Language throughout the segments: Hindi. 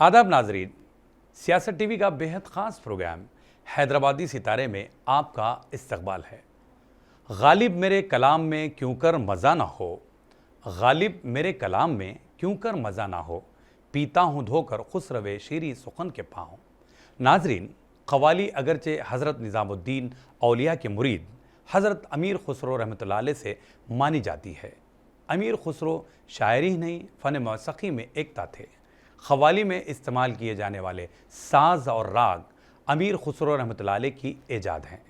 आदाब नाजरीन, सियासत टीवी का बेहद ख़ास प्रोग्राम हैदराबादी सितारे में आपका इस्तकबाल है। गालिब मेरे कलाम में क्यों कर मज़ा ना हो, गालिब मेरे कलाम में क्यों कर मज़ा ना हो, पीता हूँ धोकर खुसरवे शीरी सुखन के पाँव। नाजरीन, क़वाली अगरचे हज़रत निज़ामुद्दीन औलिया के मुरीद हज़रत अमीर खुसरो रहमतुल्लाह अलैह से मानी जाती है। अमीर खुसरो शायरी ही नहीं, फ़न मौसीक़ी में एकता थे। क़वाली में इस्तेमाल किए जाने वाले साज़ और राग अमीर खुसरो रहमतुल्लाह अलैह की ईजाद हैं।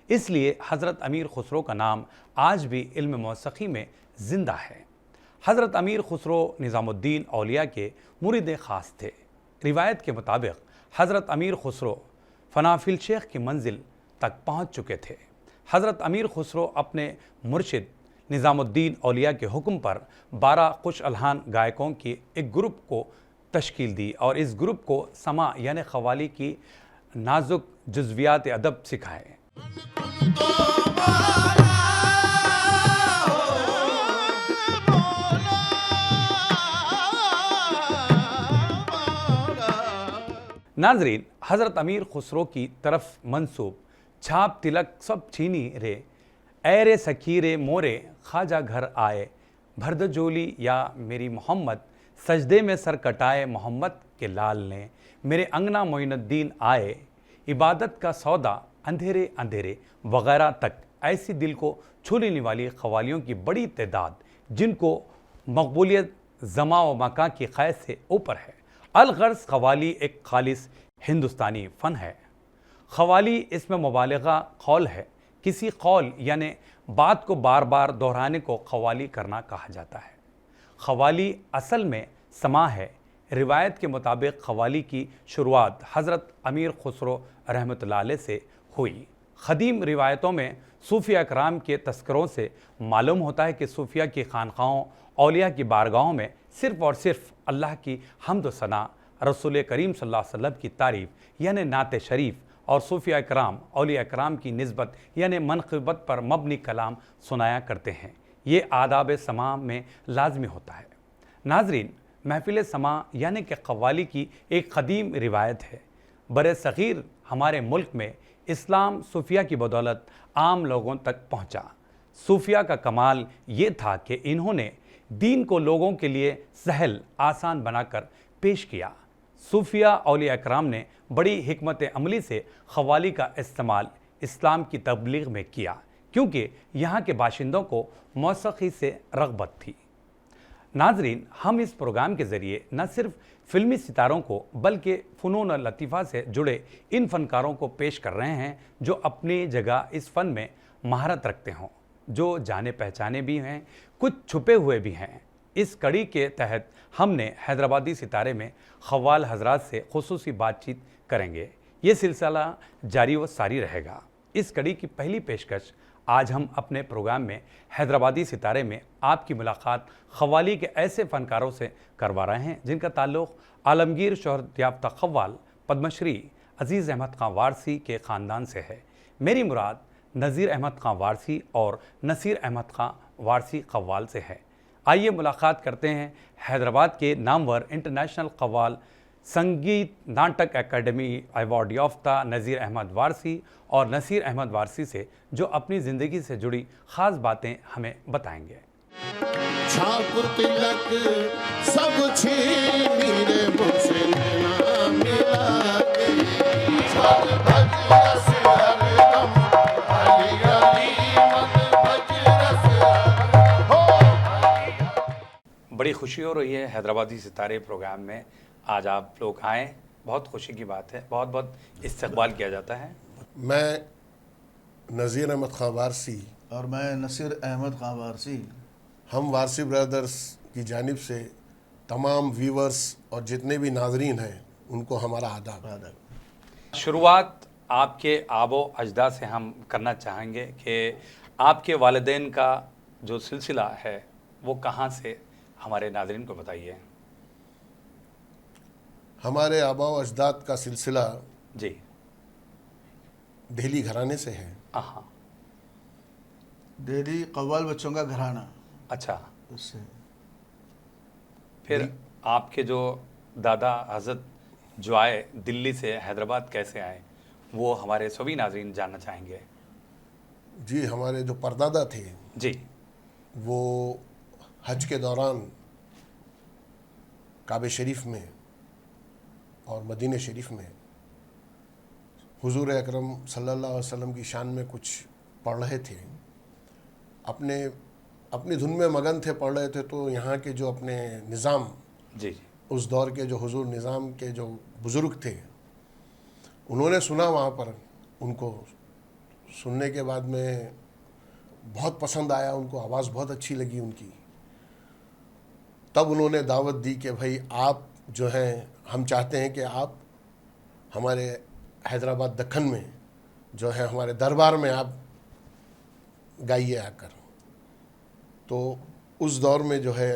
इसलिए हज़रत अमीर खुसरो का नाम आज भी इल्म मौसीक़ी में ज़िंदा है। हज़रत अमीर खुसरो निज़ामुद्दीन औलिया के मुरीद ख़ास थे। रिवायत के मुताबिक हज़रत अमीर खुसरो फ़नाफिल शेख की मंजिल तक पहुँच चुके थे। हज़रत अमीर खुसरो अपने मुर्शिद निज़ामुद्दीन औलिया के हुक्म पर 12 खुश अलहान गायकों की एक ग्रुप को तश्कील दी और इस ग्रुप को समा यानी क़वाली की नाजुक जुज़वियात अदब सिखाए। नाजरीन, हज़रत अमीर खुसरो की तरफ मंसूब छाप तिलक सब छीनी रे, ए रे सखी रे मोरे ख्वाजा घर आए, भरद जोली या मेरी मोहम्मद, सजदे में सर कटाए मोहम्मद के लाल ने, मेरे अंगना मोइनुद्दीन आए, इबादत का सौदा अंधेरे अंधेरे वगैरह तक ऐसी दिल को छू लेने वाली क़वालियों की बड़ी तादाद जिनको मकबूलियत ज़मा व मका की क़ैद से ऊपर है। अलगर्ज़ क़वाली एक खालिस हिंदुस्तानी फ़न है। क़वाली इसमें मुबालगा कौल है। किसी कौल यानी बात को बार बार दोहराने को क़वाली करना कहा जाता है। क़वाली असल में समा है। रिवायत के मुताबिक क़वाली की शुरुआत हज़रत अमीर खुसरो रहमतुल्लाह अलैह से हुई। ख़दीम रिवायतों में सूफ़िया कराम के तस्करों से मालूम होता है कि सूफ़िया की खानक़ाहों औलिया की बारगाहों में सिर्फ़ और सिर्फ अल्लाह की हम्द व सना, रसूल करीम सल्लल्लाहु अलैहि वसल्लम की तारीफ़ यानी नात शरीफ और सूफ़िया कराम औलिया कराम की निस्बत यानी मनक़बत पर मबनी कलाम सुनाया करते हैं। ये आदाब समा में लाजमी होता है। नाजरीन, महफ़िल समा यानी कि क़वाली की एक क़दीम रिवायत है। बरे सग़ीर हमारे मुल्क में इस्लाम सूफ़िया की बदौलत आम लोगों तक पहुँचा। सूफ़िया का कमाल ये था कि इन्होंने दीन को लोगों के लिए सहल आसान बनाकर पेश किया। सूफ़िया औलिया कराम ने बड़ी हिकमत अमली से क़वाली का इस्तेमाल इस्लाम की तबलीग में किया, क्योंकि यहाँ के बाशिंदों को मौसीक़ी से रग़बत थी। नाजरीन, हम इस प्रोग्राम के ज़रिए न सिर्फ फ़िल्मी सितारों को बल्कि फ़नून लतीफ़ा से जुड़े इन फ़नकारों को पेश कर रहे हैं जो अपनी जगह इस फ़न में महारत रखते हों, जो जाने पहचाने भी हैं, कुछ छुपे हुए भी हैं। इस कड़ी के तहत हमने हैदराबादी सितारे में क़व्वाल हज़रात से ख़ुसूसी बातचीत करेंगे। ये सिलसिला जारी व सारी रहेगा। इस कड़ी की पहली पेशकश आज हम अपने प्रोग्राम में हैदराबादी सितारे में आपकी मुलाकात क़वाली के ऐसे फ़नकारों से करवा रहे हैं जिनका ताल्लुक़ आलमगीर शोहरत याफ्ता क़व्वाल पद्मश्री अज़ीज़ अहमद ख़ां वारसी के ख़ानदान से है। मेरी मुराद नज़ीर अहमद ख़ां वारसी और नसीर अहमद ख़ां वारसी क़व्वाल से है। आइए मुलाकात करते हैं हैदराबाद के नामवर इंटरनेशनल क़व्वाल संगीत नाटक एकेडमी अवार्ड याफ्ता नज़ीर अहमद वारसी और नसीर अहमद वारसी से, जो अपनी ज़िंदगी से जुड़ी ख़ास बातें हमें बताएंगे। बड़ी खुशी हो रही है हैदराबादी सितारे प्रोग्राम में आज आप लोग आएँ, बहुत खुशी की बात है। बहुत बहुत इस्तकबाल किया जाता है। मैं नज़ीर अहमद ख़ां वारसी और मैं नसीर अहमद ख़ां वारसी, हम वारसी ब्रदर्स की जानिब से तमाम व्यूवर्स और जितने भी नाजरीन हैं उनको हमारा आदाब। शुरुआत आपके आबो अजदा से हम करना चाहेंगे कि आपके वालिदैन का जो सिलसिला है वो कहाँ से, हमारे नाज़रीन को बताइए। हमारे आबा व अजदाद का सिलसिला जी दिल्ली घराने से है। हाँ, दिल्ली क़व्वाल बच्चों का घराना। अच्छा, उससे फिर आपके जो दादा हज़रत जो आए दिल्ली से हैदराबाद कैसे आए, वो हमारे सभी नाजरीन जानना चाहेंगे। जी, हमारे जो परदादा थे जी वो हज के दौरान काबे शरीफ में और मदीने शरीफ में हुजूर अकरम सल्लल्लाहु अलैहि वसल्लम की शान में कुछ पढ़ रहे थे, अपनी धुन में मगन थे, पढ़ रहे थे। तो यहाँ के जो अपने निज़ाम, जी जी उस दौर के जो हुजूर निज़ाम के जो बुज़ुर्ग थे, उन्होंने सुना वहाँ पर। उनको सुनने के बाद में बहुत पसंद आया, उनको आवाज़ बहुत अच्छी लगी उनकी। तब उन्होंने दावत दी कि भाई आप जो हैं, हम चाहते हैं कि आप हमारे हैदराबाद दक्कन में जो है हमारे दरबार में आप गाइए आकर। तो उस दौर में जो है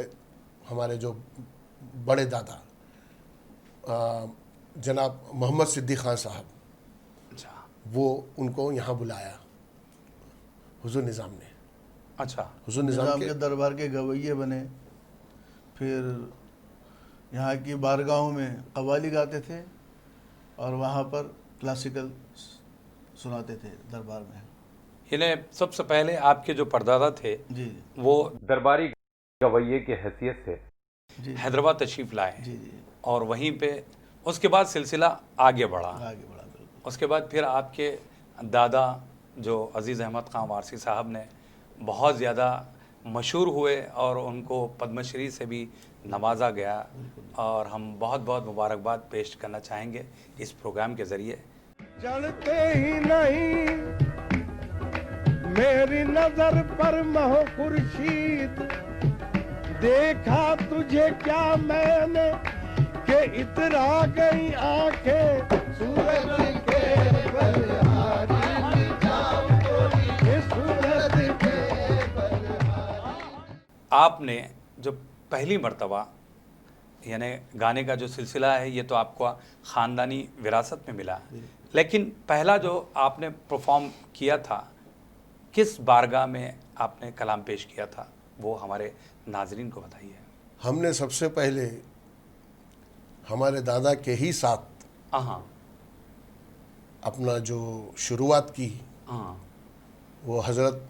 हमारे जो बड़े दादा जनाब मोहम्मद सिद्दीक़ खान साहब, अच्छा वो उनको यहाँ बुलाया हुजूर निज़ाम ने। अच्छा हुजूर निज़ाम निज़ाम के के दरबार के गवैये बने। फिर यहाँ की बारगाहों में कव्वाली गाते थे और वहाँ पर क्लासिकल सुनाते थे दरबार में। इन्हें सबसे पहले आपके जो परदादा थे जी वो दरबारी गवैये की हैसियत से जी हैदराबाद तशरीफ़ लाए जी जी और वहीं पे उसके बाद सिलसिला आगे बढ़ा। आगे बढ़ा बिल्कुल। उसके बाद फिर आपके दादा जो अज़ीज़ अहमद ख़ान वारसी साहब ने बहुत ज़्यादा मशहूर हुए और उनको पद्मश्री से भी नवाजा गया, और हम बहुत बहुत मुबारकबाद पेश करना चाहेंगे इस प्रोग्राम के ज़रिए। चलते ही नहीं मेरी नजर पर महो खुर्शीद, देखा तुझे क्या मैंने के इतरा गई आंखें सूरज के बलिहारी के सूरज के। आपने जो पहली मर्तबा यानी गाने का जो सिलसिला है, ये तो आपको ख़ानदानी विरासत में मिला, लेकिन पहला जो आपने परफॉर्म किया था, किस बारगाह में आपने कलाम पेश किया था, वो हमारे नाजरीन को बताइए। हमने सबसे पहले हमारे दादा के ही साथ हाँ अपना जो शुरुआत की, हाँ वो हज़रत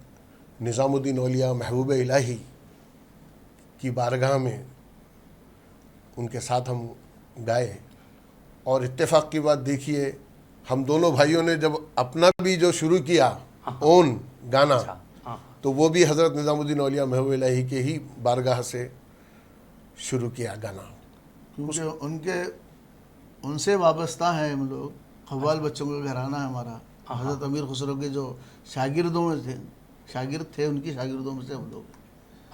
निज़ामुद्दीन औलिया महबूब इलाही की बारगाह में उनके साथ हम गाए। और इत्तेफाक की बात देखिए, हम दोनों भाइयों ने जब अपना भी जो शुरू किया ओन गाना, अच्छा, हाँ तो वो भी हज़रत निज़ामुद्दीन औलिया महबूब इलाही के ही बारगाह से शुरू किया गाना। क्योंकि उनसे वाबस्ता हैं हम लोग। कव्वाल बच्चों का घराना है हमारा। हज़रत अमीर खुसरो के जो शागिर्दों में थे, शागिर्द थे, उनकी शागिर्दों में से हम लोग।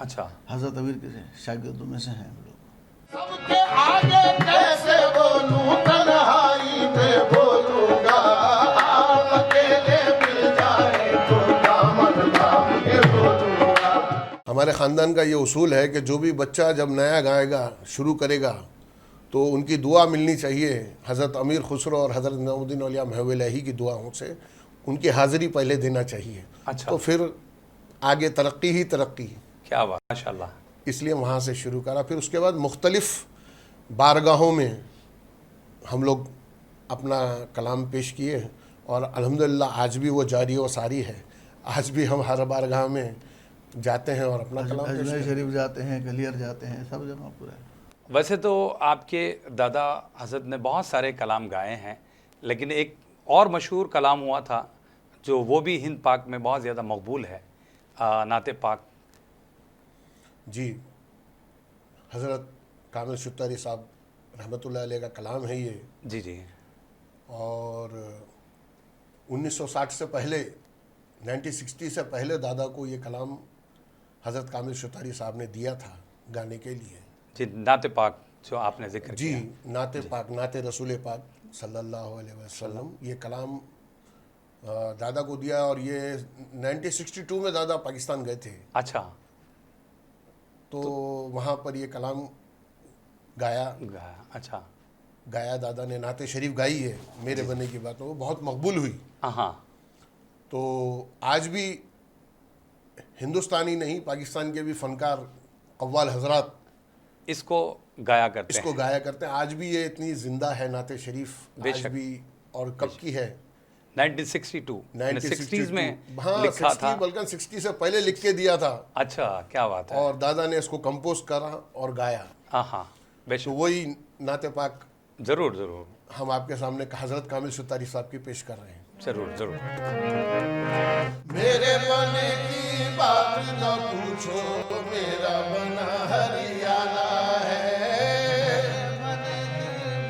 अच्छा हज़रत अमीर के शागिर्दों में से हैं हम लोग। सबके आगे कैसे बोलूं, तन्हाई में बोलूंगा, आप अकेले मिल जाए तो दामन थाम के बोलूंगा। हमारे ख़ानदान का ये उसूल है कि जो भी बच्चा जब नया गाएगा, शुरू करेगा, तो उनकी दुआ मिलनी चाहिए। हज़रत अमीर खुसरो और हज़रत निज़ामुद्दीन औलिया महबूब इलाही की दुआओं से उनकी हाज़िरी पहले देना चाहिए। अच्छा। तो फिर आगे तरक्की ही तरक्की। क्या बात, माशाल्लाह। इसलिए वहाँ से शुरू करा। फिर उसके बाद मुख्तलिफ़ बारगाहों में हम लोग अपना कलाम पेश किए और अल्हम्दुलिल्लाह आज भी वो जारी व सारी है। आज भी हम हर बारगाह में जाते हैं और अपना कलाम पेश अजमेर करते हैं। शरीफ जाते हैं, गलियर जाते हैं, सब जगह पूरा है। वैसे तो आपके दादा हज़रत ने बहुत सारे कलाम गाए हैं, लेकिन एक और मशहूर कलाम हुआ था जो वो भी हिंद पाक में बहुत ज़्यादा मकबूल है, नाते पाक। जी, हज़रत कामिल शुत्तारी साहब रहमतुल्लाह अलैह का कलाम है ये। जी जी और 1960 से पहले, 1960 से पहले दादा को ये कलाम हज़रत कामिल शुत्तारी साहब ने दिया था गाने के लिए। जी, नाते पाक जो आपने जिक्र जी, किया। नाते पाक, नाते रसूल पाक सल्लल्लाहु अलैहि वसल्लम, ये कलाम दादा को दिया। और ये 1962 में दादा पाकिस्तान गए थे, अच्छा, तो वहाँ पर ये कलाम गाया अच्छा, गाया दादा ने। नाते शरीफ गाई है, मेरे बनने की बात, वो बहुत मकबूल हुई। हाँ तो आज भी हिंदुस्तानी नहीं, पाकिस्तान के भी फ़नकार कव्वाल हजरात इसको गाया करते इसको हैं। गाया करते हैं। आज भी ये इतनी जिंदा है नाते शरीफ, आज बेशक। भी। और कब की है? 1962 60s में 1962। हाँ, लिखा 60 था। बल्कि 60 से पहले लिख के दिया था, अच्छा, क्या बात है। और दादा ने इसको कंपोज करा और गाया। हाँ हाँ, तो बेशक, वही नाते पाक जरूर जरूर हम आपके सामने हजरत कामिल सुतारी साहब की पेश कर रहे हैं। जरूर जरूर। मेरे बने की बात न पूछो, मेरा बना हरियाणा है।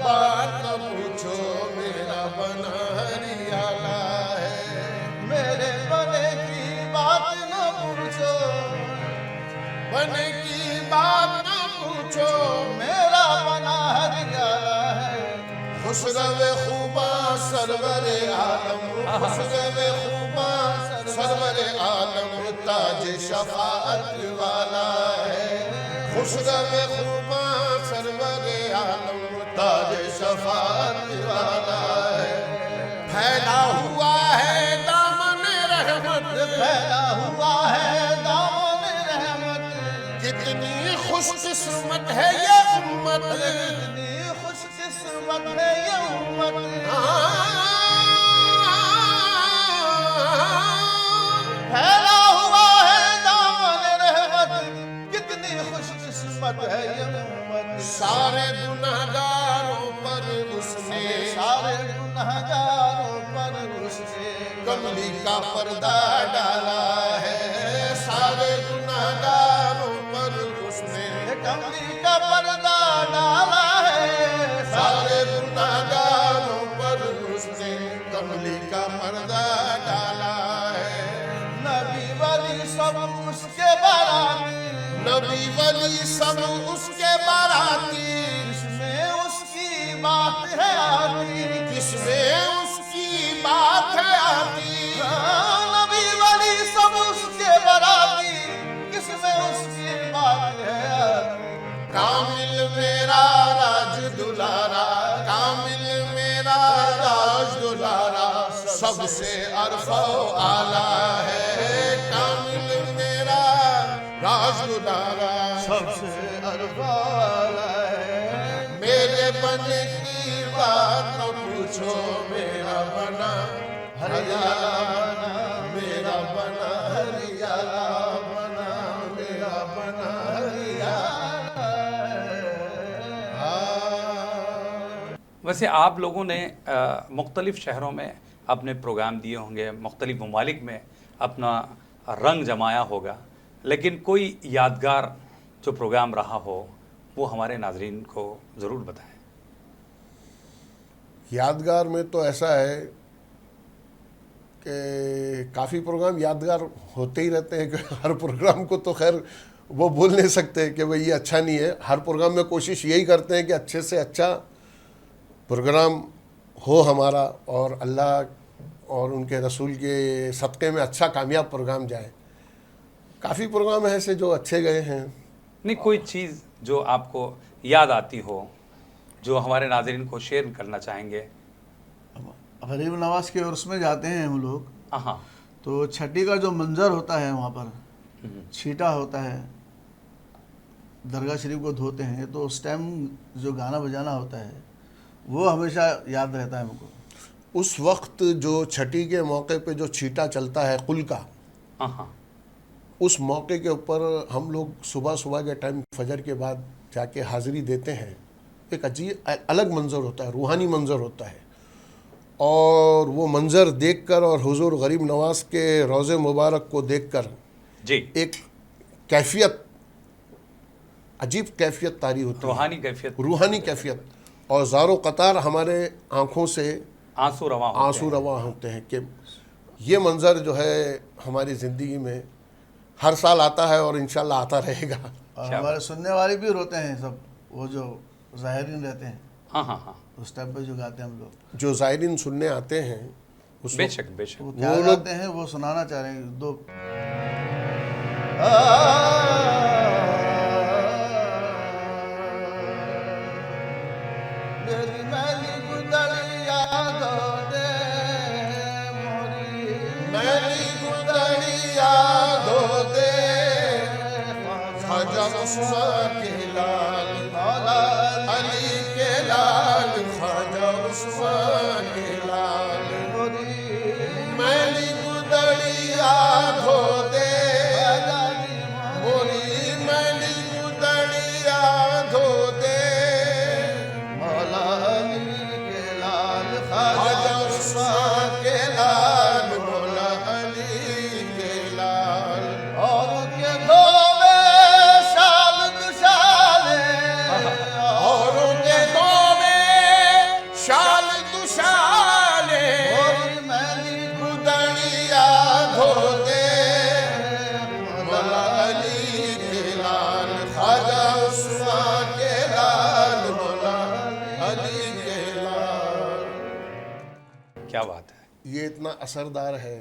बात न पूछो, मेरा बना हरियाणा है। मेरे बने की बात न पूछो, बने की बात न पूछो, मेरा बना हरियाणा है। खुशरवे खूबा सरवरे आलम, खुशरवे खूबा सरवरे आलम, ताज शफाअत वाला है। खुशरवे खूबा सरवरे आलम, ताज शफाअत वाला है। फैला हुआ है दामन रहमत, फैला हुआ है दामन रहमत। कितनी खुशकिस्मत है ये उम्मत, कितनी खुशकिस्मत है ये उम्मत। फैला हुआ है दामन रहमत, कितनी खुशकिस्मत है ये उम्मत। सारे गुनहगारों पर उसने, सारे गुनहगारों पर उसने कमली का पर्दा डाला है। सारे गुनहगारों पर उसने कमली का पर्दा डाला है। सारे गुनहगारों पर उसने कमली का पर्दा डाला है। नबी वली सब उसके बाराती, नबी वली सब उसके बाराती। किसमें उसकी बात है आती, किसमें उसकी बात है आती। नबी वली सब उसके बाराती, किसमें उसकी बात है आती। कामिल मेरा राज दुलारा, कामिल मेरा राज दुलारा, सबसे अरफा आला है। कामिल मेरा राज दुलारा, सबसे अरफा आला है। मेरे बने की बात न पूछो, मेरा बना हरियाणा बना, मेरा बना हरियाणा बना, मेरा बना हरियाणा है। वैसे आप लोगों ने मुख्तलिफ़ शहरों में अपने प्रोग्राम दिए होंगे, मुख्तलिफ़ ममालिक में अपना रंग जमाया होगा, लेकिन कोई यादगार जो प्रोग्राम रहा हो वो हमारे नाजरीन को ज़रूर बताएं। यादगार में तो ऐसा है कि काफ़ी प्रोग्राम यादगार होते ही रहते हैं कि हर प्रोग्राम को तो खैर वो बोल नहीं सकते कि भाई ये अच्छा नहीं है। हर प्रोग्राम में कोशिश यही करते हैं कि अच्छे से अच्छा प्रोग्राम हो हमारा, और अल्लाह और उनके रसूल के सदक़े में अच्छा कामयाब प्रोग्राम जाए। काफ़ी प्रोग्राम ऐसे जो अच्छे गए हैं। नहीं, कोई चीज़ जो आपको याद आती हो जो हमारे नाजरीन को शेयर करना चाहेंगे? गरीब नवाज के उर्स में जाते हैं हम लोग, हाँ, तो छठी का जो मंजर होता है वहाँ पर, छीटा होता है, दरगाह शरीफ को धोते हैं, तो उस टाइम जो गाना बजाना होता है वो हमेशा याद रहता है हमको। उस वक्त जो छठी के मौके पे जो छीटा चलता है कुल का, हाँ, उस मौके के ऊपर हम लोग सुबह सुबह के टाइम फजर के बाद जाके हाज़िरी देते हैं। एक अजीब अलग मंज़र होता है, रूहानी मंज़र होता है। और वो मंज़र देखकर और हुज़ूर गरीब नवाज के रोज़े मुबारक को देखकर जी, एक कैफियत, अजीब कैफियत तारी होती है, रूहानी कैफियत, रूहानी कैफियत। और ज़ारो कतार हमारे आँखों से आंसू रवा होते आंसू हैं। रवा होते हैं कि ये मंज़र जो है हमारी ज़िंदगी में हर साल आता है और इंशाल्लाह आता रहेगा। और क्या हमारे सुनने वाले भी रोते हैं सब, वो जो ज़ाहिरीन रहते हैं हाँ हाँ हाँ, उस टाइम पे जो गाते हैं हम लोग, जो ज़ायरीन सुनने आते हैं उस वक्त बेशक बेशक। वो क्या वो लोग- गाते हैं वो सुनाना चाह रहे हैं। दो मेरी मैली गुदड़िया दो दे मोरी, मैली गुदड़िया दो दे, ख्वाजा उस्मान के लाल के लाल मोरी मैली गुदड़िया धो दे मोरी मैली गुदड़िया धो दे मौला अली के लाल ख्वाजा खाजा उस्मान के लाल मौला अली के लाल और के धोवे शाल दुशाले औरों के दो में शाल दुशाले मोरी मैली गुदड़िया धो दे मौला अली के लाल ख्वाजा उस्मान के लाल मौला अली के लाल। क्या बात है, ये इतना असरदार है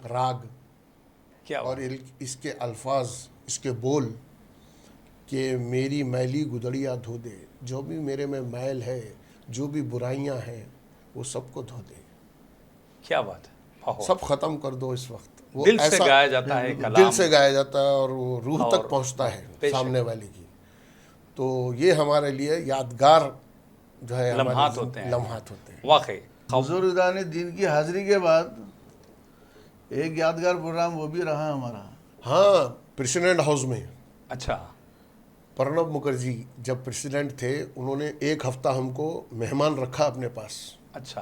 राग क्या और बात। इसके अल्फाज, इसके बोल कि मेरी मैली गुदड़िया धो दे, जो भी मेरे में मैल है, जो भी बुराइयां हैं, वो सबको धो दे, क्या बात है, बहुत। सब खत्म कर दो इस वक्त। वो दिल से ऐसा गाया जाता है दिल कलाम। से गाया जाता है और वो रूह और तक पहुंचता है बेशक। सामने वाले की। तो ये हमारे लिए यादगार जो है हमारी लम्हात होते हैं, लम्हात होते हैं। वाकई। बुजुर्गान दीन की हाजिरी के बाद एक यादगार प्रोग्राम वो भी रहा हमारा। हाँ, प्रेसिडेंट हाउस में अच्छा, प्रणब मुखर्जी जब प्रेसिडेंट थे, उन्होंने एक हफ्ता हमको मेहमान रखा अपने पास। अच्छा,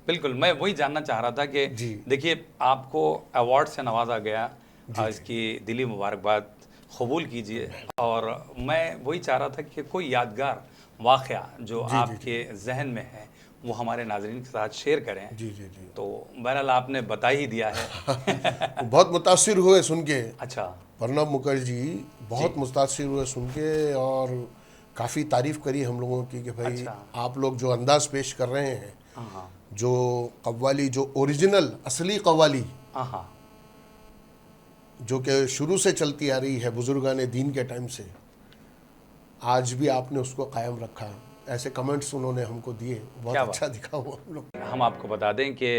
बिल्कुल। मैं वही जानना चाह रहा था कि जी। देखिए, आपको अवार्ड से नवाजा गया, इसकी दिली मुबारकबाद कबूल कीजिए। और मैं वही चाह रहा था कि कोई यादगार वाक़या जो आपके जहन में है वो हमारे नाज़रीन के साथ शेयर करें। जी जी जी। तो बहरहाल आपने बता ही दिया है। बहुत मुतासिर हुए सुन के, अच्छा, प्रणब मुखर्जी बहुत मुतासिर हुए सुन के, और काफ़ी तारीफ करी हम लोगों की कि भाई अच्छा। आप लोग जो अंदाज पेश कर रहे हैं, हाँ हाँ जो कव्वाली, जो ओरिजिनल असली कव्वाली हाँ हाँ, जो कि शुरू से चलती आ रही है बुजुर्गान दीन के टाइम से, आज भी आपने उसको कायम रखा। ऐसे कमेंट्स उन्होंने हमको दिए, बहुत क्या अच्छा दिखा वो हम लोग। हम आपको बता दें कि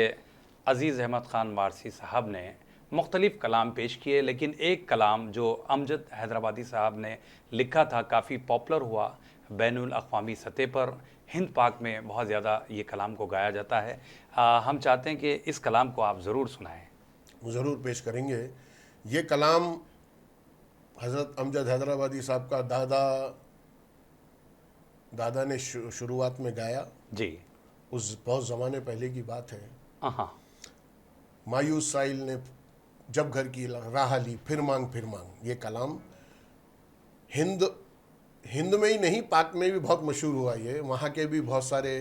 अज़ीज़ अहमद ख़ान वारसी साहब ने मुख्तलिफ़ कलाम पेश किए, लेकिन एक कलाम जो अमजद हैदराबादी साहब ने लिखा था काफ़ी पॉपुलर हुआ बैनुल अक़वामी सतह पर, हिंद पाक में बहुत ज़्यादा ये कलाम को गाया जाता है। हम चाहते हैं कि इस कलाम को आप ज़रूर सुनाएं। ज़रूर पेश करेंगे। ये कलाम हज़रत अमजद हैदराबादी साहब का दादा ने शुरुआत में गाया। जी, उस बहुत ज़माने पहले की बात है। हाँ, मायूस साइल ने जब घर की राह ली, फिर मांग। ये कलाम हिंद में ही नहीं, पाक में भी बहुत मशहूर हुआ। ये वहाँ के भी बहुत सारे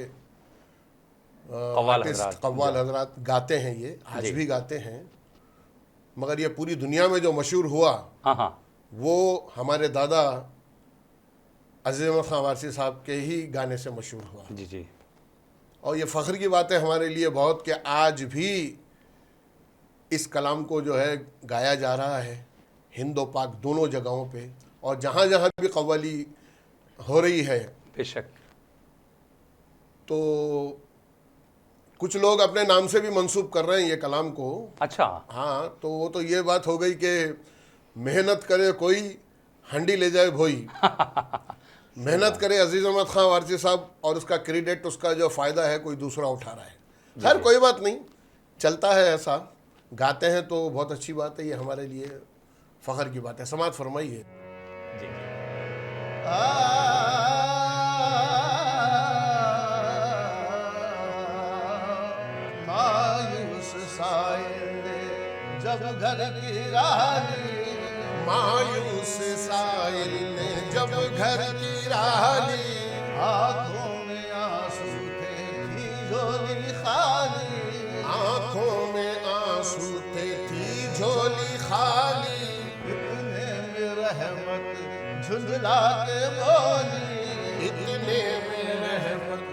आर्टिस्ट, कव्वाल हजरात गाते हैं, ये आज भी गाते हैं। मगर ये पूरी दुनिया में जो मशहूर हुआ, हाँ हाँ, वो हमारे दादा अज़ीज़ अहमद ख़ान वारसी साहब के ही गाने से मशहूर हुआ। जी जी, और ये फ़ख्र की बात है हमारे लिए बहुत कि आज भी इस कलाम को जो है गाया जा रहा है हिंद और पाक दोनों जगहों पे, और जहाँ जहाँ भी कव्वाली हो रही है। बेशक। तो कुछ लोग अपने नाम से भी मंसूब कर रहे हैं ये कलाम को। अच्छा, हाँ, तो वो तो ये बात हो गई कि मेहनत करे कोई, हंडी ले जाए भोई। मेहनत करे अज़ीज़ अहमद ख़ान वारसी साहब, और उसका क्रेडिट, उसका जो फ़ायदा है कोई दूसरा उठा रहा है। खैर कोई बात नहीं, चलता है ऐसा। गाते हैं तो बहुत अच्छी बात है, ये हमारे लिए फ़ख्र की बात है। समात फरमाइए। जी, मायूस साइल जब घर की राह ली, मायूस साइल ने जब घर की राह ली, आंखों में आंसू थे थी झोली खाली, आँखों में आंसू थे थी झोली खाली, इतने में रहमत झुंझला के बोली, इतने में रहमत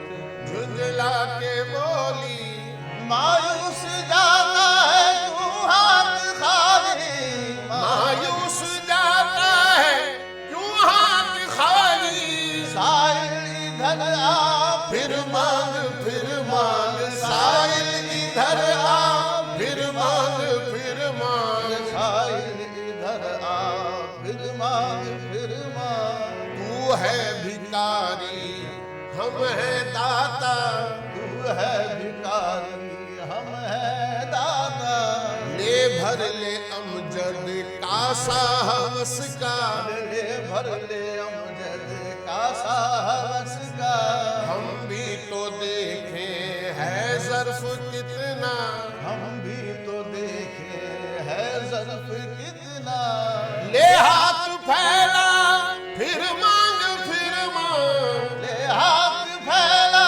झुंझला के बोली, मायूस जाता है तू हाथ खाली, मायूस जाता है क्यों हाथ खाली, साइल इधर आ फिर मांग साइल इधर आ, फिर मांग साइल इधर आ फिर मांग तू है भिखारी हम है दाता, तू है साहस का, भर ले अमजद का साहस का। हम भी तो देखे है ज़र्फ कितना, हम भी तो देखे है ज़र्फ कितना। ले हाथ फैला फिर मांग फिर मांग, ले हाथ फैला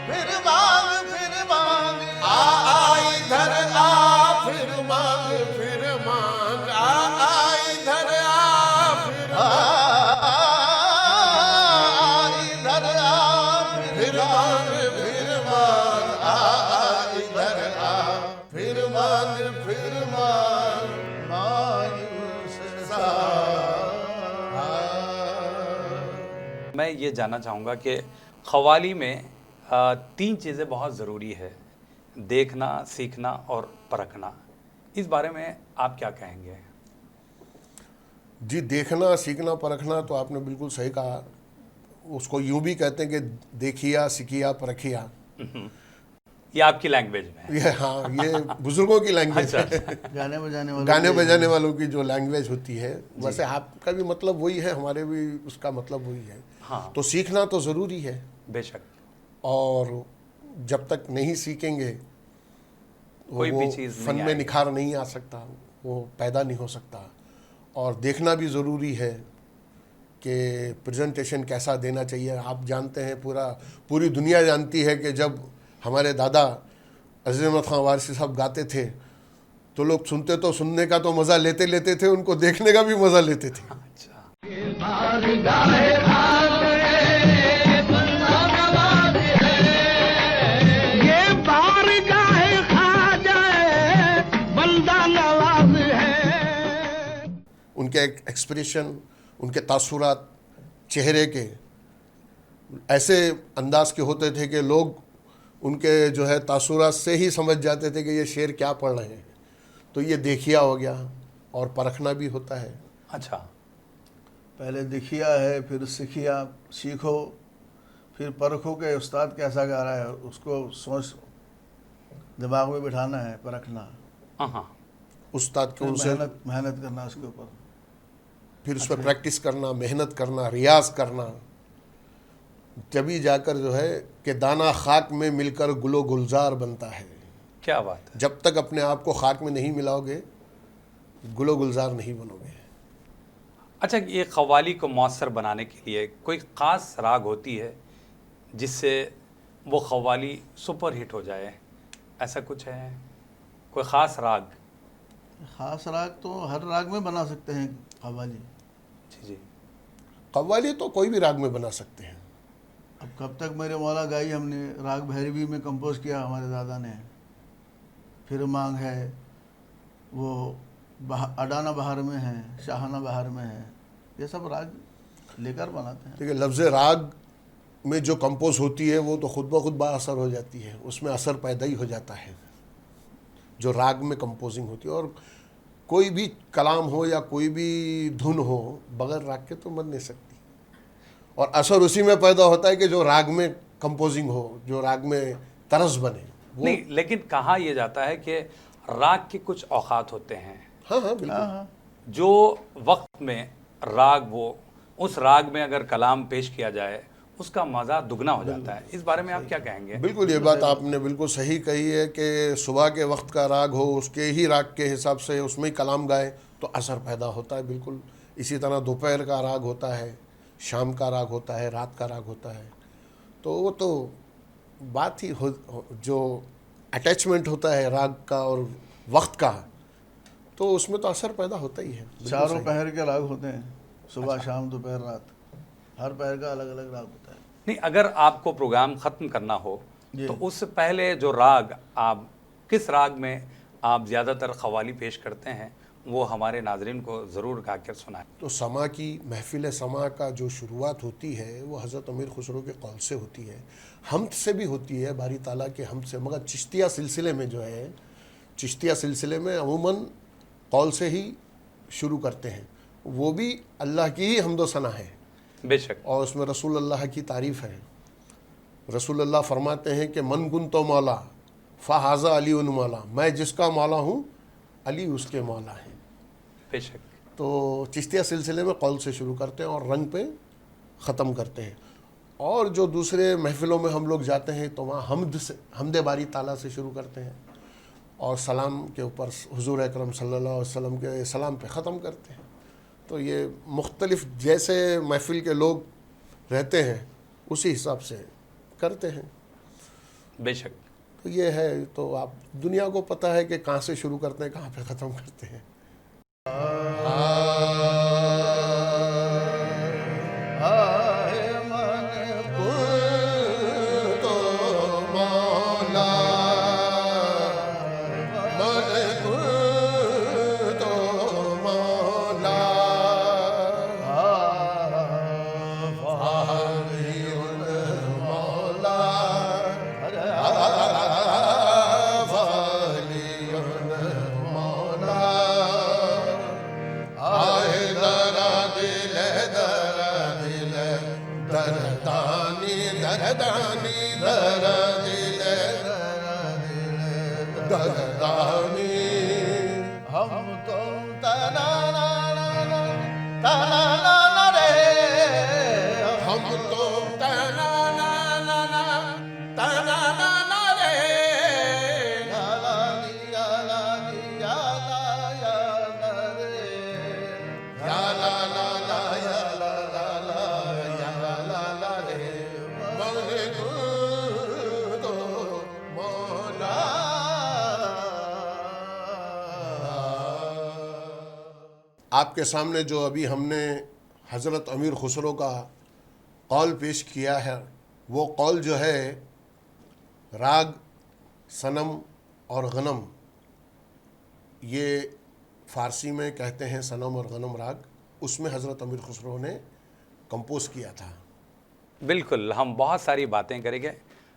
फिर मांग फिर मांग। आ इधर आ फिर मांग फिर मांग, आ इधर आ फिर इधर आ फिर मांग फिर मांग, आ इधर आ फिर मांग फिर मांग। मायूस सा। मैं ये जानना चाहूँगा कि क़व्वाली में तीन चीज़ें बहुत ज़रूरी है, देखना, सीखना और परखना। इस बारे में आप क्या कहेंगे? जी, देखना सीखना परखना तो आपने बिल्कुल सही कहा। उसको यूं भी कहते हैं कि देखिया सीखिया परखिया। ये आपकी लैंग्वेज में है। ये हाँ, ये बुजुर्गों की लैंग्वेज है। गाने बजाने वाले गाने बजाने वालों की जो लैंग्वेज होती है, वैसे आपका भी मतलब वही है, हमारे भी उसका मतलब वही है। हाँ। तो सीखना तो ज़रूरी है, बेशक। और जब तक नहीं सीखेंगे कोई वो भी चीज़ फन नहीं में आएगी। निखार नहीं आ सकता, वो पैदा नहीं हो सकता। और देखना भी ज़रूरी है कि प्रेजेंटेशन कैसा देना चाहिए। आप जानते हैं, पूरी दुनिया जानती है कि जब हमारे दादा अज़ीज़ अहमद खान वारसी साहब गाते थे तो लोग सुनते तो सुनने का तो मज़ा लेते लेते थे, उनको देखने का भी मज़ा लेते थे। अच्छा। उनके एक्सप्रेशन, उनके तासुरात चेहरे के ऐसे अंदाज के होते थे कि लोग उनके जो है तासुरात से ही समझ जाते थे कि ये शेर क्या पढ़ रहे हैं। तो ये देखिया हो गया, और परखना भी होता है। अच्छा। पहले दिखिया है, फिर सीखिया, सीखो, फिर परखो के उस्ताद कैसा गा रहा है, उसको सोच दिमाग में बिठाना है, परखना, हाँ। उस्ताद के फिर उनसे मेहनत करना उसके ऊपर। फिर उस पर प्रैक्टिस करना, मेहनत करना, रियाज करना, तभी जाकर जो है कि दाना खाक में मिलकर गुलो गुलजार बनता है। क्या बात है। जब तक अपने आप को खाक में नहीं मिलाओगे, गुलो गुलजार नहीं बनोगे। अच्छा, ये क़व्वाली को मौसर बनाने के लिए कोई ख़ास राग होती है जिससे वो क़व्वाली सुपर हिट हो जाए, ऐसा कुछ है? कोई ख़ास राग? ख़ास राग तो हर राग में बना सकते हैं क़व्वाली। जी। कव्वाली तो कोई भी राग में बना सकते हैं। अब कब तक मेरे मौला गाई हमने राग भैरवी में कंपोज किया हमारे दादा ने। फिर मांग है, वो अडाना बहार में है, शाहाना बहार में है, ये सब राग लेकर बनाते हैं। देखिए, लफ्ज़ राग में जो कंपोज होती है वो तो खुद ब खुद बाअसर हो जाती है, उसमें असर पैदा ही हो जाता है जो राग में कंपोजिंग होती है। और कोई भी कलाम हो या कोई भी धुन हो, बगैर राग के तो बन नहीं सकती। और असर उसी में पैदा होता है कि जो राग में कंपोजिंग हो, जो राग में तरस बने वो। नहीं, लेकिन कहा यह जाता है कि राग के कुछ औकात होते हैं। हाँ हाँ बिल्कुल। हाँ, जो वक्त में राग, वो उस राग में अगर कलाम पेश किया जाए उसका मज़ा दुगना हो जाता है। इस बारे में आप क्या कहेंगे? बिल्कुल, ये बात आपने बिल्कुल सही कही है कि सुबह के वक्त का राग हो, उसके ही राग के हिसाब से उसमें ही कलाम गाए तो असर पैदा होता है। बिल्कुल इसी तरह दोपहर का राग होता है, शाम का राग होता है, रात का राग होता है। तो वो तो बात ही जो अटैचमेंट होता है राग का और वक्त का, तो उसमें तो असर पैदा होता ही है। बिल्कुल चारों सही। पहर के राग होते हैं, सुबह शाम दोपहर रात, हर पहर का अलग अलग राग होता है। नहीं, अगर आपको प्रोग्राम ख़त्म करना हो जी। तो उससे पहले जो राग, आप किस राग में आप ज़्यादातर क़व्वाली पेश करते हैं, वो हमारे नाज़रीन को ज़रूर गा कर सुनाएं। तो समा की महफिल समा का जो शुरुआत होती है वो हज़रत अमीर खुसरो के कौल से होती है, हमद से भी होती है, बारी ताला के हमद से। मगर चिश्तिया सिलसिले में जो है, चिश्तिया सिलसिले में अमूमन कौल से ही शुरू करते हैं। वो भी अल्लाह की ही हम्दो सना है, बेशक। और उसमें रसूल अल्लाह की तारीफ़ है। रसूल अल्लाह फरमाते हैं कि मन गुन तो मौला फ़हाज़ा अली उन मौला, मैं जिसका मौला हूँ अली उसके मौला हैं। बेशक। तो चिश्तिया सिलसिले में कौल से शुरू करते हैं और रंग पे ख़त्म करते हैं। और जो दूसरे महफ़िलों में हम लोग जाते हैं तो वहाँ हमदे बारी ताला से शुरू करते हैं और सलाम के ऊपर हुज़ूर अकरम सल्लल्लाहु अलैहि वसल्लम के सलाम पे ख़त्म करते हैं। तो ये मुख्तलिफ़ जैसे महफ़िल के लोग रहते हैं उसी हिसाब से करते हैं। बेशक। तो ये है, तो आप दुनिया को पता है कि कहाँ से शुरू करते हैं, कहाँ पे ख़त्म करते हैं। हम तुम तना ना ना ना तना ना ना रे हम तुम तना ना ना ना तना ना ना रे याला नी याला नी याला याला रे याला ला ला याला ला ला याला ला ला रे मौले तो मौला। आपके सामने जो अभी हमने हज़रत अमीर खुसरो का कौल पेश किया है, वो कौल जो है राग सनम और गनम, ये फ़ारसी में कहते हैं सनम और गनम राग, उसमें हज़रत अमीर खुसरो ने कंपोज़ किया था। बिल्कुल, हम बहुत सारी बातें करेंगे।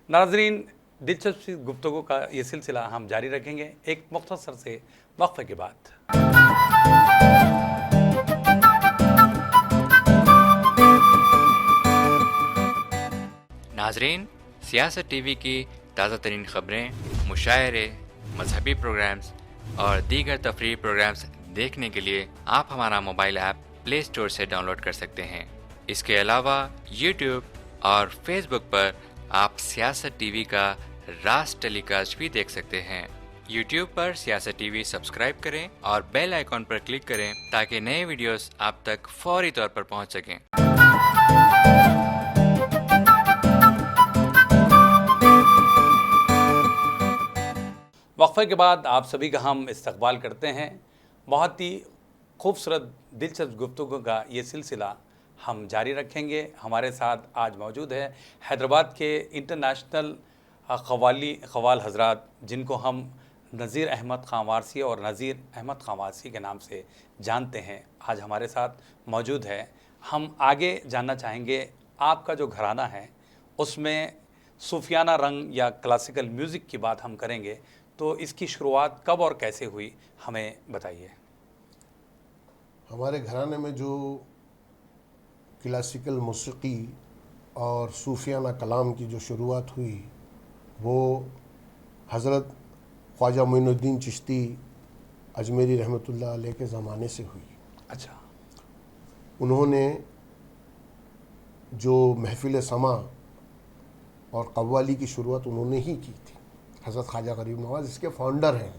नाज़रीन, दिलचस्प गुफ्तगू का ये सिलसिला हम जारी रखेंगे एक मुख्तसर से वक्फे के बाद। नाजरीन, सियासत टीवी की ताज़ा तरीन ख़बरें, मुशायरे, मजहबी प्रोग्राम्स और दीगर तफरीही प्रोग्राम्स देखने के लिए आप हमारा मोबाइल ऐप प्ले स्टोर से डाउनलोड कर सकते हैं। इसके अलावा यूट्यूब और फेसबुक पर आप सियासत टीवी का रास्त टेलीकास्ट भी देख सकते हैं। यूट्यूब पर सियासत टीवी सब्सक्राइब करें और बेल आइकॉन पर क्लिक करें ताकि नए वीडियोस आप तक फौरी तौर पर पहुंच सकें। वक्फे के बाद आप सभी का हम इस्तकबाल करते हैं। बहुत ही खूबसूरत दिलचस्प गुफ्तगू का ये सिलसिला हम जारी रखेंगे। हमारे साथ आज मौजूद है हैदराबाद के इंटरनेशनल क़वाल हज़रात, जिनको हम नज़ीर अहमद ख़ान वारसी और नज़ीर अहमद ख़ान वारसी के नाम से जानते हैं, आज हमारे साथ मौजूद है। हम आगे जानना चाहेंगे आपका जो घराना है उसमें सूफियाना रंग या क्लासिकल म्यूज़िक की बात हम करेंगे, तो इसकी शुरुआत कब और कैसे हुई, हमें बताइए। हमारे घराने में जो क्लासिकल मौसीकी और सूफियाना कलाम की जो शुरुआत हुई वो हज़रत ख्वाजा मोइनुद्दीन चिश्ती अजमेरी रहमतुल्लाह अलैह के ज़माने से हुई। अच्छा। उन्होंने जो महफ़िल समा और कव्वाली की शुरुआत उन्होंने ही की थी। हज़रत ख्वाजा गरीब नवाज़ इसके फाउंडर हैं।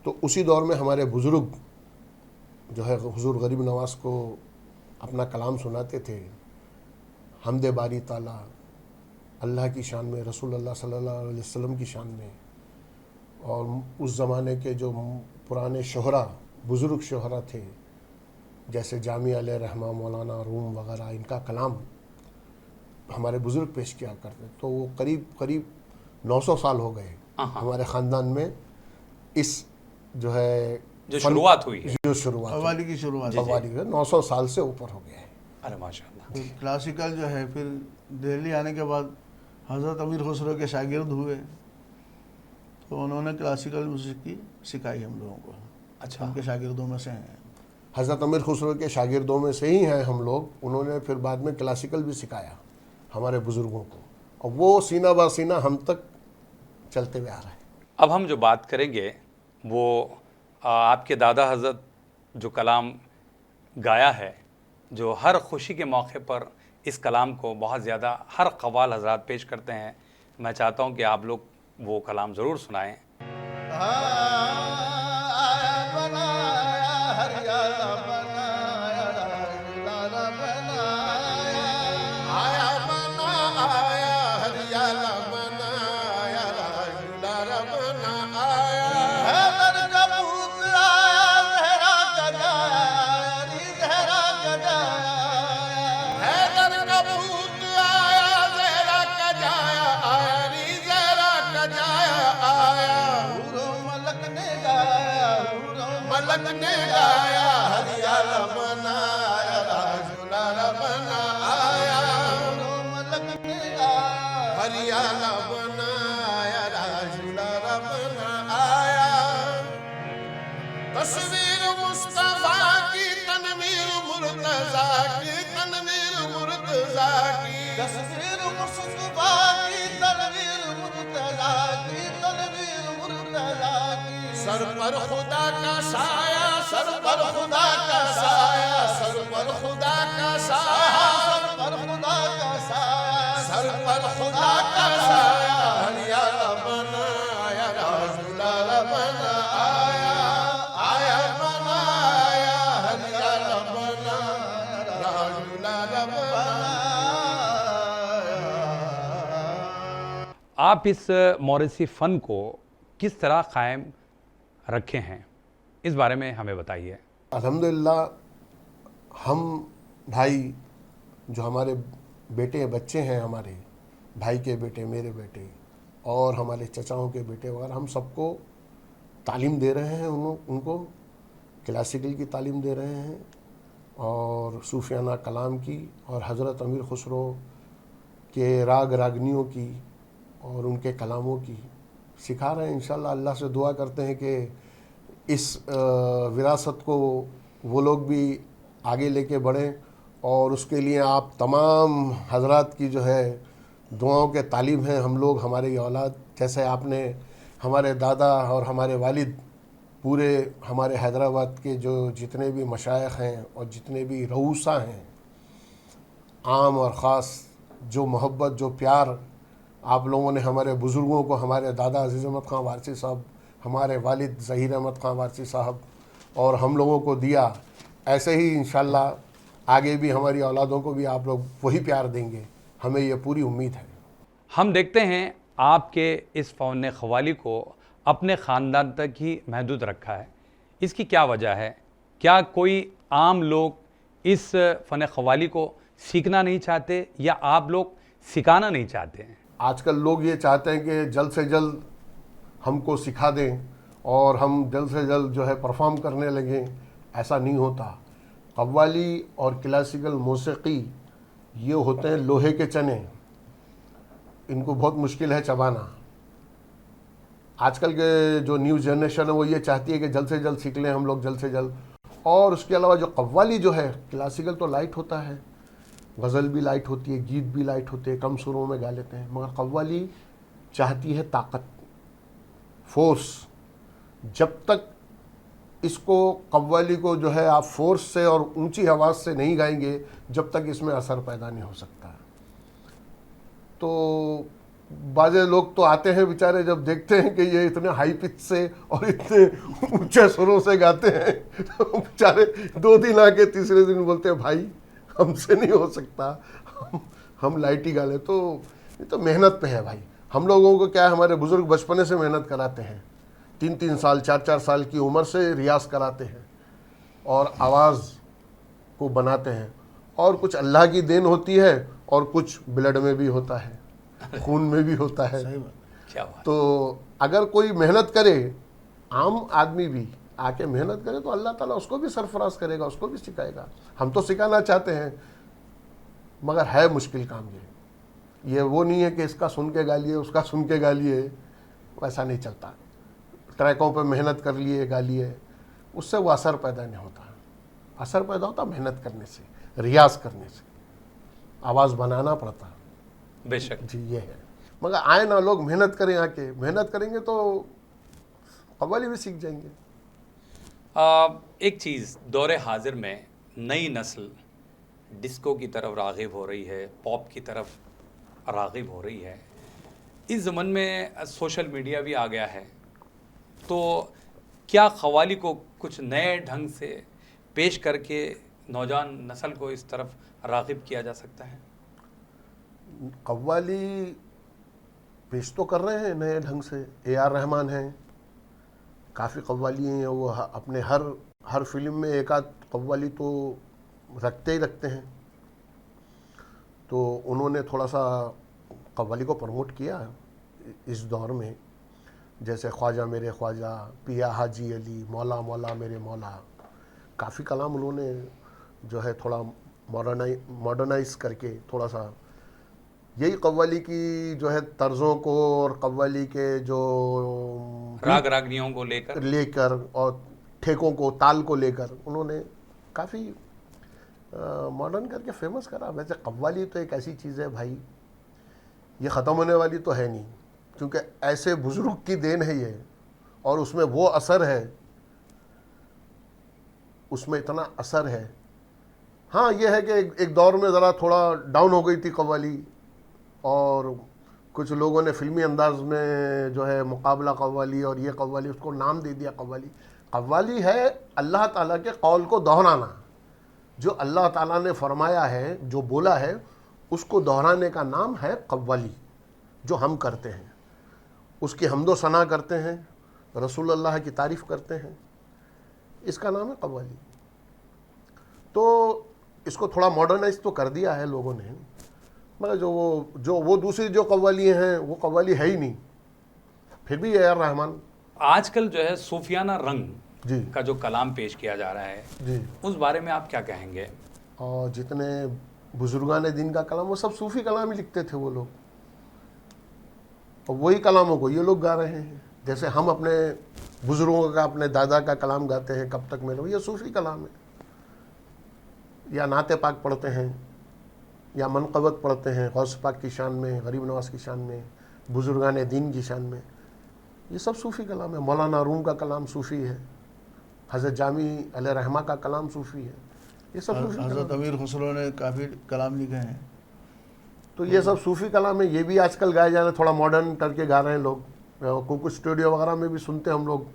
तो उसी दौर में हमारे बुज़ुर्ग जो है हुज़ूर गरीब नवाज़ को अपना कलाम सुनाते थे, हमदे बारी ताला, अल्लाह की शान में, रसूलुल्लाह सल्लल्लाहु अलैहि वसल्लम की शान में, और उस ज़माने के जो पुराने शोहरा बुज़ुर्ग शोहरा थे जैसे जामी अलैहि रहमा, मौलाना रूम वग़ैरह, इनका कलाम हमारे बुज़ुर्ग पेश किया करते। तो वो करीब 900 साल हो गए हमारे ख़ानदान में इस जो है जो शुरुआत हुई है, जो शुरुआत कव्वाली की शुरुआत कव्वाली 900 साल से ऊपर हो गया है। अरे माशाअल्लाह। फिर क्लासिकल जो है, फिर दिल्ली आने के बाद हज़रत अमीर खुसरो के शागिर्द हुए, तो उन्होंने क्लासिकल म्यूज़िक सिखाई हम लोगों को। अच्छा। उनके शागिर्दों में से हैं। हज़रत अमीर खुसरो के शागिर्दों में से ही हैं हम लोग। उन्होंने फिर बाद में क्लासिकल भी सिखाया हमारे बुज़ुर्गों को, और वो सीना बा सीना हम तक चलते हुए आ रहा है। अब हम जो बात करेंगे वो आपके दादा हज़रत जो कलाम गाया है, जो हर खुशी के मौके पर इस कलाम को बहुत ज़्यादा हर कव्वाल हजरात पेश करते हैं। मैं चाहता हूँ कि आप लोग वो कलाम ज़रूर सुनाएं। आया बनाया हरियाला बनाया राजूलारा बनाया आया बनाया हरियाला बनाया राजूलारा बनाया हैदर का पूत आया जहरा गजाया री जहरा गजाया हैदर का भूत आया जहरा कजाया आया री जहरा कजाया आया हूरो मलक ने गाया हूरो मलक ने गाया हरियाला बनाया राजूलारा बनाया हूरो मलक ने गाया हरियाला बनाया राजूलारा बनाया तस्वीर मुस्तफा की तनवीर मुर्तजा की तनवीर मुर्तजा की तस्वीर मुस्तफा की तनवीर मुर्तजा की तनवीर मुर्तजा की सर पर खुदा का साया सर पर खुदा का साया सर पर खुदा का साया सर पर खुदा का साया सर पर खुदा का साया हरियाला बनाया राजूलारा बनाया आया बनाया हरियाला बनाया राजूलारा बनाया आप इस मौरिसी फ़न को किस तरह कायम रखे हैं, इस बारे में हमें बताइए। अल्हम्दुलिल्लाह हम भाई जो हमारे बेटे बच्चे हैं, हमारे भाई के बेटे, मेरे बेटे और हमारे चचाओं के बेटे वगैरह, हम सबको तालीम दे रहे हैं। उनको क्लासिकल की तालीम दे रहे हैं और सूफियाना कलाम की और हज़रत अमीर खुसरो के राग रागनियों की और उनके कलामों की सिखा रहे हैं। इंशाल्लाह अल्लाह से दुआ करते हैं कि इस विरासत को वो लोग भी आगे लेके बढ़ें और उसके लिए आप तमाम हजरात की जो है दुआओं के तालिब हैं हम लोग, हमारे ये औलाद। जैसे आपने हमारे दादा और हमारे वालिद पूरे हमारे हैदराबाद के जो जितने भी मशाइख हैं और जितने भी रऊसा हैं, आम और ख़ास, जो मोहब्बत जो प्यार आप लोगों ने हमारे बुज़ुर्गों को, हमारे दादा अज़ीज़ अहमद ख़ान वारसी साहब, हमारे वालिद ज़हीर अहमद ख़ान वारसी साहब और हम लोगों को दिया, ऐसे ही इंशाल्लाह आगे भी हमारी औलादों को भी आप लोग वही प्यार देंगे, हमें ये पूरी उम्मीद है। हम देखते हैं आपके इस फ़न ख़वाली को अपने ख़ानदान तक ही महदूद रखा है, इसकी क्या वजह है? क्या कोई आम लोग इस फ़न ख़वाली को सीखना नहीं चाहते या आप लोग सिखाना नहीं चाहते हैं? आजकल लोग ये चाहते हैं कि जल्द से जल्द हमको सिखा दें और हम जल्द से जल्द जो है परफॉर्म करने लगें। ऐसा नहीं होता। कव्वाली और क्लासिकल मौसीकी ये होते हैं लोहे के चने, इनको बहुत मुश्किल है चबाना। आजकल के जो न्यू जनरेशन है वो ये चाहती है कि जल्द से जल्द सीख लें हम लोग, जल्द से जल्द। और उसके अलावा जो कव्वाली जो है, क्लासिकल तो लाइट होता है, गज़ल भी लाइट होती है, गीत भी लाइट होते हैं, कम सुरों में गा लेते हैं, मगर कव्वाली चाहती है ताकत, फोर्स। जब तक इसको कव्वाली को जो है आप फोर्स से और ऊंची आवाज़ से नहीं गाएंगे, जब तक इसमें असर पैदा नहीं हो सकता। तो बाज़े लोग तो आते हैं बेचारे, जब देखते हैं कि ये इतने हाई पिच से और इतने ऊंचे सुरों से गाते हैं, तो बेचारे 2 दिन आके तीसरे दिन बोलते हैं भाई हमसे नहीं हो सकता, हम लाइट ही गा लें। तो ये तो मेहनत पे है भाई। हम लोगों को क्या है, हमारे बुज़ुर्ग बचपने से मेहनत कराते हैं, 3-3 साल 4-4 साल की उम्र से रियाज कराते हैं और आवाज़ को बनाते हैं। और कुछ अल्लाह की देन होती है और कुछ ब्लड में भी होता है, खून में भी होता है। क्या बात। तो अगर कोई मेहनत करे, आम आदमी भी आके मेहनत करे, तो अल्लाह ताला उसको भी सरफराज करेगा, उसको भी सिखाएगा। हम तो सिखाना चाहते हैं, मगर है मुश्किल काम ये वो नहीं है कि इसका सुन के गा लिए, उसका सुन के गा लिए, वैसा नहीं चलता। ट्रैकों पे मेहनत कर लिए, गा लिए, उससे वो असर पैदा नहीं होता। असर पैदा होता मेहनत करने से, रियाज करने से, आवाज़ बनाना पड़ता। बेशक जी ये है। मगर आए ना लोग मेहनत करें, आके मेहनत करेंगे तो कव्वाली भी सीख जाएंगे। एक चीज़ दौरे हाजिर में नई नस्ल डिस्को की तरफ राग़िब हो रही है, पॉप की तरफ राग़िब हो रही है। इस ज़मन में सोशल मीडिया भी आ गया है, तो क्या क़व्वाली को कुछ नए ढंग से पेश करके नौजवान नस्ल को इस तरफ राग़िब किया जा सकता है? कव्वाली पेश तो कर रहे हैं नए ढंग से। AR रहमान हैं, काफ़ी कव्वाली हैं, वो अपने हर फिल्म में एक आध कव्वाली तो रखते ही रखते हैं। तो उन्होंने थोड़ा सा कव्वाली को प्रमोट किया इस दौर में, जैसे ख्वाजा मेरे ख्वाजा, पिया हाजी अली, मौला मौला मेरे मौला, काफ़ी कलाम उन्होंने जो है थोड़ा मॉडर्नाइज करके थोड़ा सा यही कव्वाली की जो है तर्ज़ों को और कव्वाली के जो राग रागनियों को लेकर और ठेकों को, ताल को लेकर उन्होंने काफ़ी मॉडर्न करके फेमस करा। वैसे कव्वाली तो एक ऐसी चीज़ है भाई, ये ख़त्म होने वाली तो है नहीं, क्योंकि ऐसे बुज़ुर्ग की देन है ये, और उसमें वो असर है, उसमें इतना असर है। हाँ ये है कि एक दौर में ज़रा थोड़ा डाउन हो गई थी कव्वाली, और कुछ लोगों ने फिल्मी अंदाज में जो है मुकाबला कव्वाली और ये कव्वाली, उसको नाम दे दिया कव्वाली। कव्वाली है अल्लाह ताला के कौल को दोहराना, जो अल्लाह ताला ने फरमाया है, जो बोला है, उसको दोहराने का नाम है कव्वाली, जो हम करते हैं। उसकी हम्दो सना करते हैं, रसूल अल्लाह की तारीफ़ करते हैं, इसका नाम है कव्वाली। तो इसको थोड़ा मॉडर्नाइज तो कर दिया है लोगों ने, मगर जो वो दूसरी जो कव्वाली हैं वो कव्वाली है ही नहीं। फिर भी AR रहमान आजकल जो है सूफियाना रंग जी का जो कलाम पेश किया जा रहा है जी, उस बारे में आप क्या कहेंगे? और जितने बुजुर्गान दिन का कलाम, वो सब सूफ़ी कलाम ही लिखते थे वो लोग, और वही कलामों को ये लोग गा रहे हैं। जैसे हम अपने बुजुर्गों का, अपने दादा का कलाम गाते हैं, कब तक मेरे, ये सूफ़ी कलाम है। या नाते पाक पढ़ते हैं, या मनक़बत पढ़ते हैं गौस पाक की शान में, गरीब नवाज की शान में, बुजुर्गान दीन की शान में, ये सब सूफ़ी कलाम है। मौलाना रूम का कलाम सूफ़ी है, हज़रत जामी अलैहि रहमा का कलाम सूफ़ी है, ये सब सूफ़ी हज़रत कलाम। अमीर खुसरो ने काफ़ी कलाम लिखे हैं। तो ये सब सूफ़ी कलाम है, ये भी आजकल गाए जा रहे हैं, थोड़ा मॉडर्न करके गा रहे हैं लोग। कुछ स्टूडियो वगैरह में भी सुनते हैं हम लोग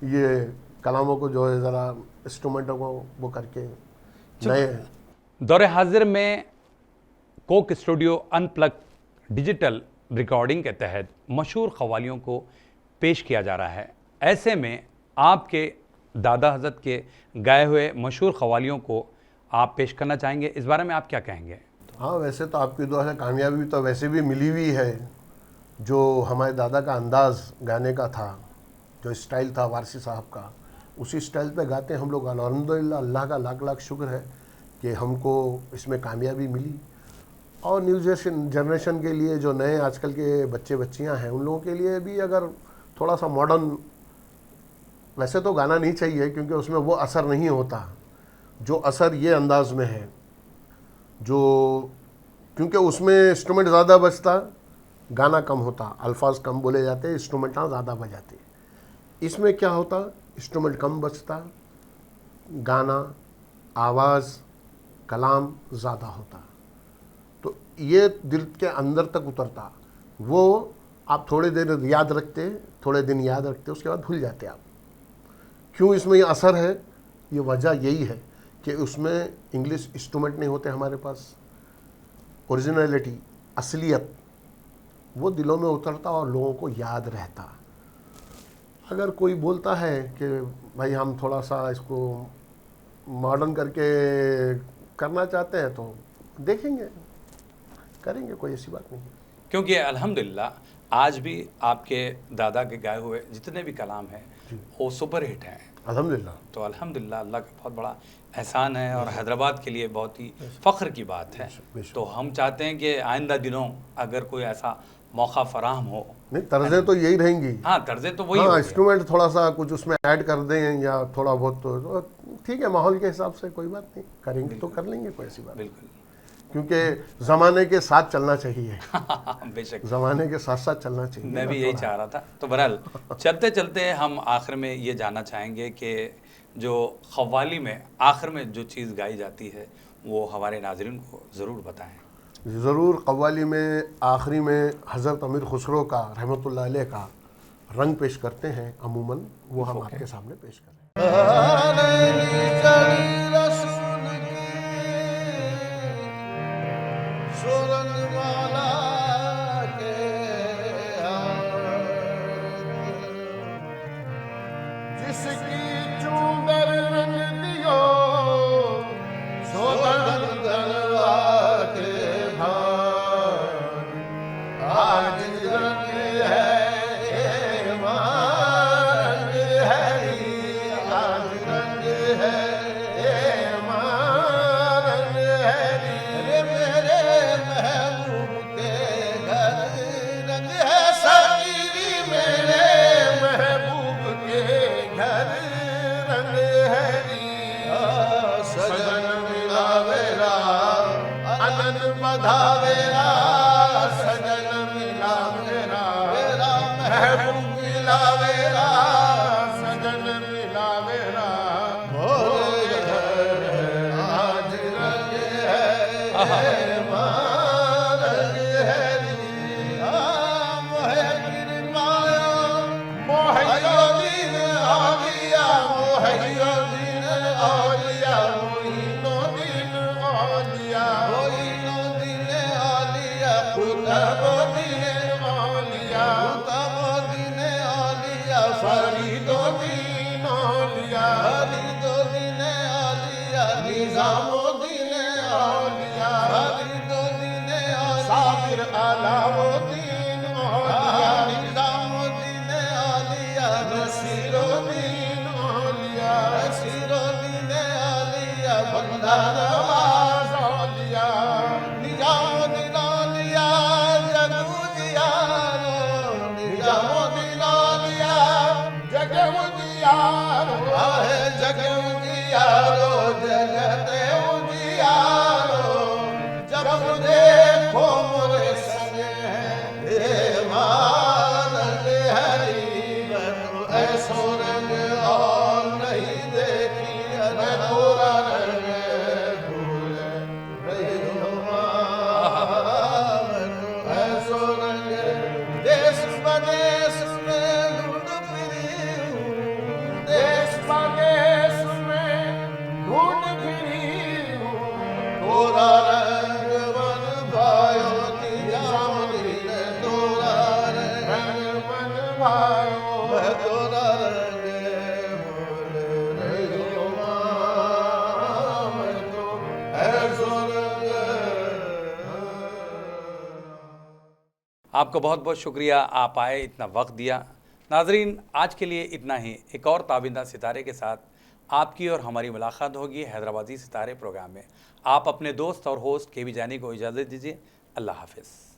ये कलामों को, जो है ज़रा इंस्ट्रूमेंटों को वो करके नए। दौरे हाजिर में Coke studio unplug digital recording के तहत मशहूर क़व्वालियों को पेश किया जा रहा है। ऐसे में आपके दादा हज़रत के गाए हुए मशहूर क़व्वालियों को आप पेश करना चाहेंगे, इस बारे में आप क्या कहेंगे? हाँ वैसे तो आपकी दुआ से कामयाबी तो वैसे भी मिली हुई है। जो हमारे दादा का अंदाज़ गाने का था, जो स्टाइल था वारसी साहब का, उसी स्टाइल पे गाते हैं हम लोग। अल्हम्दुलिल्लाह, अल्लाह का लाख लाख शुक्र है कि हमको इसमें कामयाबी मिली। और न्यू जनरेशन के लिए, जो नए आजकल के बच्चे बच्चियां हैं, उन लोगों के लिए भी अगर थोड़ा सा मॉडर्न, वैसे तो गाना नहीं चाहिए क्योंकि उसमें वो असर नहीं होता जो असर ये अंदाज में है, जो क्योंकि उसमें इंस्ट्रूमेंट ज़्यादा बजता, गाना कम होता, अल्फाज कम बोले जाते, इंस्ट्रूमेंट ज़्यादा बजाते। इसमें क्या होता, इंस्ट्रूमेंट कम बजता, गाना, आवाज़, कलाम ज़्यादा होता, तो ये दिल के अंदर तक उतरता। वो आप थोड़ी देर याद रखते, थोड़े दिन याद रखते, उसके बाद भूल जाते आप। क्यों इसमें ये असर है, ये वजह यही है कि उसमें इंग्लिश इंस्ट्रूमेंट नहीं होते हमारे पास, ओरिजिनलिटी, असलियत, वो दिलों में उतरता और लोगों को याद रहता। अगर कोई बोलता है कि भाई हम थोड़ा सा इसको मॉडर्न करके करना चाहते हैं, तो देखेंगे, करेंगे, कोई ऐसी बात नहीं। क्योंकि अल्हम्दुलिल्लाह आज भी आपके दादा के गाए हुए जितने भी कलाम हैं वो सुपर हिट हैं अल्हम्दुलिल्लाह। तो अल्हम्दुलिल्लाह अल्लाह का बहुत बड़ा एहसान है और हैदराबाद के लिए बहुत ही फ़ख्र की बात है। तो हम चाहते हैं कि आइंदा दिनों अगर कोई ऐसा मौका फराहम हो, नहीं तर्जें तो यही रहेंगी। हाँ तर्जें तो वही हाँ, होंगी। इंस्ट्रूमेंट थोड़ा सा कुछ उसमें ऐड कर दें या थोड़ा बहुत, तो ठीक है, माहौल के हिसाब से कोई बात नहीं, करेंगे तो कर लेंगे, कोई ऐसी बात नहीं। बिल्कुल। क्योंकि ज़माने के साथ चलना चाहिए, बेशक, ज़माने के साथ साथ चलना चाहिए। मैं भी यही चाह रहा था। तो बहरहाल चलते चलते हम आखिर में ये जानना चाहेंगे कि जो क़व्वाली में आखिर में जो चीज़ गाई जाती है वो हमारे नाज़रीन को ज़रूर बताएं। ज़रूर। क़व्वाली में आखिरी में हज़रत अमीर खुसरो का रहमतुल्लाह अलैह का रंग पेश करते हैं अमूमन, वो हम आपके सामने पेश करें। जिसकी चूंगर रंग दियो सोलन गलवा के भान, आज रंग है मान है, आज रंग है मान है। रे मेरे महबूब के घर रंग है सकीरी, मेरे महबूब के घर रंग है। सजन मिलावेरा अनन बधावेरा, सजन मिलावेरा महबूब मिलावेरा, सजन मिलावेरा मोरे घर आज रंग है मान है। मोहे गिरमाया मोहयो दिन आलिया, मोहयो दिन आलिया, मोइनो दिन आलिया, मोइनो दिन आलिया, खुतबो दिन आलिया, खुतबो दिन आलिया, फरीदो दिन आलिया, फरीदो दिन आलिया, निजामो दिन आलिया, फरीदो दिन आलिया, साबिर अलावो दिन आलिया, निजामो दिन आलिया, नसीरो दिन आलिया, नसीरो दिन आलिया, बंदा नवाज आलिया, निजामो दिन आलिया, जगू दियारो, निजामो दिन आलिया, जगू दियारो, आहे जगू दियारो, जगते उजियारो, जब देखो मोरे संगे हे मानंद हरी, मैं तो ऐसो रंग और नहीं देखी, मैं थोड़ा रंग भूल रही हूँ माँ, मैं तो ऐसो रंग देश प्रदेश में ढूंढ फिरी हूँ, देश प्रदेश में ढूंढ फिरी हूँ, तोरा रंग मन भायो निजाम दिन, तोरा रंग मन भायो, मैं तोरा रंग भूल रही हूँ माँ, मैं तो ऐसो रंग। आपका बहुत बहुत शुक्रिया, आप आए, इतना वक्त दिया। नाजरीन, आज के लिए इतना ही। एक और ताबिंदा सितारे के साथ आपकी और हमारी मुलाकात होगी हैदराबादी सितारे प्रोग्राम में। आप अपने दोस्त और होस्ट के वी जानी को इजाज़त दीजिए। अल्लाह हाफ़िज़।